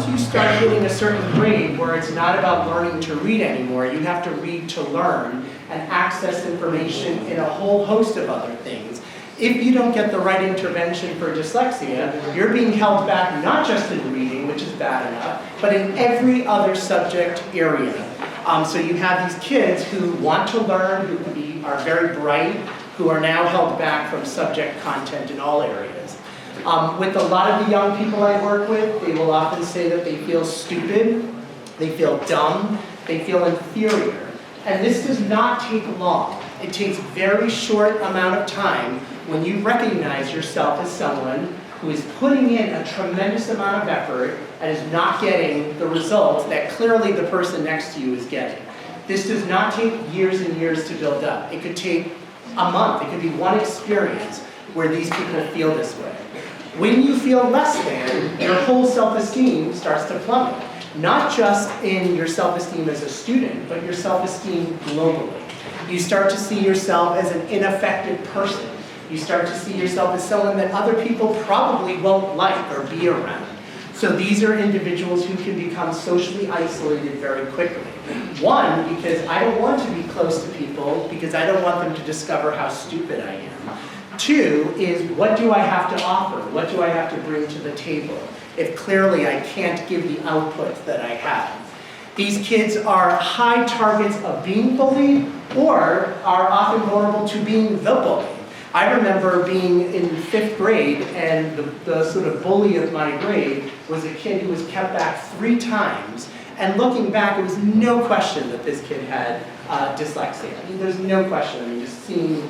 you start hitting a certain grade where it's not about learning to read anymore, you have to read to learn and access information in a whole host of other things. If you don't get the right intervention for dyslexia, you're being held back not just in reading, which is bad enough, but in every other subject area. So you have these kids who want to learn, who are very bright, who are now held back from subject content in all areas. With a lot of the young people I work with, they will often say that they feel stupid, they feel dumb, they feel inferior. And this does not take long. It takes a very short amount of time when you recognize yourself as someone who is putting in a tremendous amount of effort and is not getting the results that clearly the person next to you is getting. This does not take years and years to build up. It could take a month. It could be one experience where these people feel this way. When you feel less than, your whole self-esteem starts to plummet. Not just in your self-esteem as a student, but your self-esteem globally. You start to see yourself as an ineffective person. You start to see yourself as someone that other people probably won't like or be around. So these are individuals who can become socially isolated very quickly. One, because I don't want to be close to people because I don't want them to discover how stupid I am. Two is, what do I have to offer? What do I have to bring to the table if clearly I can't give the output that I have? These kids are high targets of being bullied or are often vulnerable to being the bully. I remember being in 5th grade, and the sort of bully of my grade was a kid who was kept back 3 times. And looking back, it was no question that this kid had dyslexia. I mean, there's no question. I mean, just seeing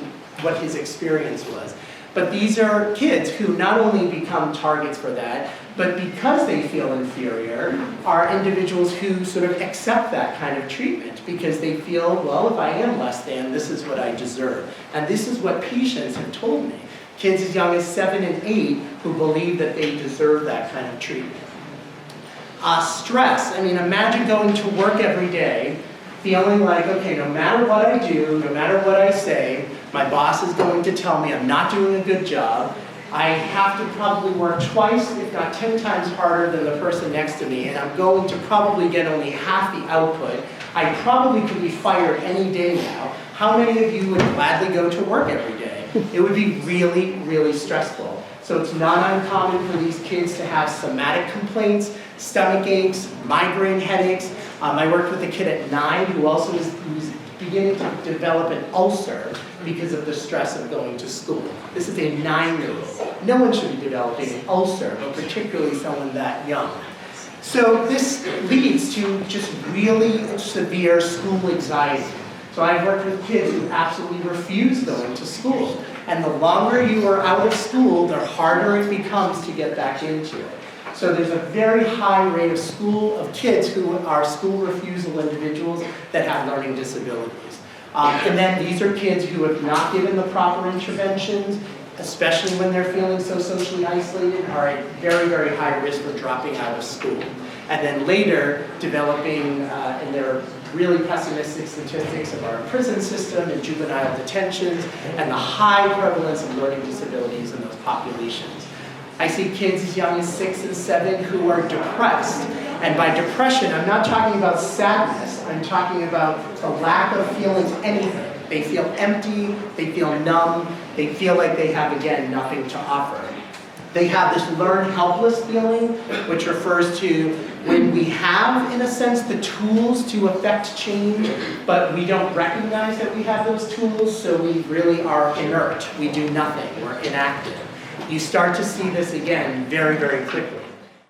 what his experience was. But these are kids who not only become targets for that, but because they feel inferior, are individuals who sort of accept that kind of treatment because they feel, well, if I am less than, this is what I deserve. And this is what patients have told me. Kids as young as 7 and 8 who believe that they deserve that kind of treatment. Stress. I mean, imagine going to work every day feeling like, okay, no matter what I do, no matter what I say, my boss is going to tell me I'm not doing a good job. I have to probably work twice, if not 10 times harder than the person next to me, and I'm going to probably get only half the output. I probably could be fired any day now. How many of you would gladly go to work every day? It would be really, really stressful. So it's not uncommon for these kids to have somatic complaints, stomach aches, migraine headaches. I worked with a kid at 9 who also was beginning to develop an ulcer because of the stress of going to school. This is a 9-year-old. No one should be developing an ulcer, but particularly someone that young. So this leads to just really severe school anxiety. So I've worked with kids who absolutely refuse going to school. And the longer you are out of school, the harder it becomes to get back into it. So there's a very high rate of kids who are school refusal individuals that have learning disabilities. And then these are kids who have not given the proper interventions, especially when they're feeling so socially isolated, are at very, very high risk for dropping out of school. And then later developing, and there are really pessimistic statistics of our prison system and juvenile detentions and the high prevalence of learning disabilities in those populations. I see kids as young as 6 and 7 who are depressed. And by depression, I'm not talking about sadness. I'm talking about the lack of feeling anything. They feel empty, they feel numb, they feel like they have, again, nothing to offer. They have this learned helpless feeling, which refers to when we have, in a sense, the tools to affect change, but we don't recognize that we have those tools, so we really are inert. We do nothing. We're inactive. You start to see this again very, very quickly.